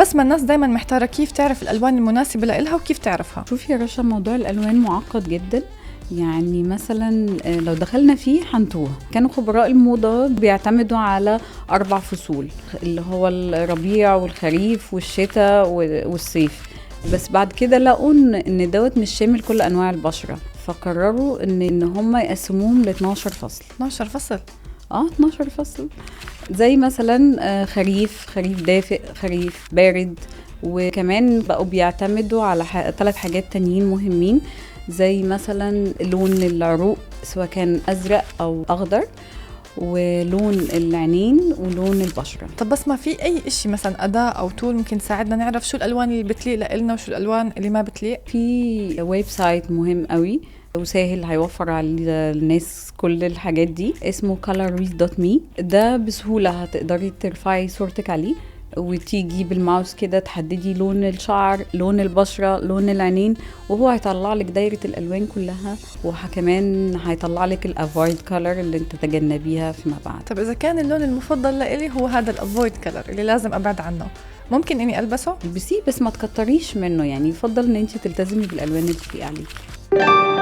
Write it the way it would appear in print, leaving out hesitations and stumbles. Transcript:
بس ما الناس دايما محتارة كيف تعرف الألوان المناسبة لإلها وكيف تعرفها. شوفي يا رشا، موضوع الألوان معقد جدا. يعني مثلا لو دخلنا فيه هنتوه. كانوا خبراء الموضة بيعتمدوا على 4 فصول، اللي هو الربيع والخريف والشتاء والصيف. بس بعد كده لقوا ان دوت مش شامل كل انواع البشرة، فقرروا ان هم يقسموهم ل 12 فصل. 12 فصل؟ 12 فصل. زي مثلا خريف دافئ، خريف بارد. وكمان بقوا بيعتمدوا على 3 حاجات تانيين مهمين، زي مثلا لون العروق سواء كان أزرق أو أخضر، ولون العينين، ولون البشرة. طب بس ما في أي إشي مثلا أداة أو تول ممكن تساعدنا نعرف شو الألوان اللي بتليق لنا وشو الألوان اللي ما بتليق؟ في ويب سايت مهم قوي وسهل، هيوفر على الناس كل الحاجات دي، اسمه colorwiz.me. ده بسهولة هتقدري ترفعي صورتك عليه وتيجي بالماوس كده تحددي لون الشعر، لون البشرة، لون العينين، وهو هيطلع لك دايرة الألوان كلها، وكمان هيطلع لك الافويد كولر اللي انت تجنبيها فيما بعد. طب إذا كان اللون المفضل لإلي هو هذا الافويد كولر اللي لازم أبعد عنه، ممكن إني ألبسه؟ البسيه بس ما تكتريش منه، يعني يفضل ان انت تلتزمي بالألوان اللي تليق عليكي.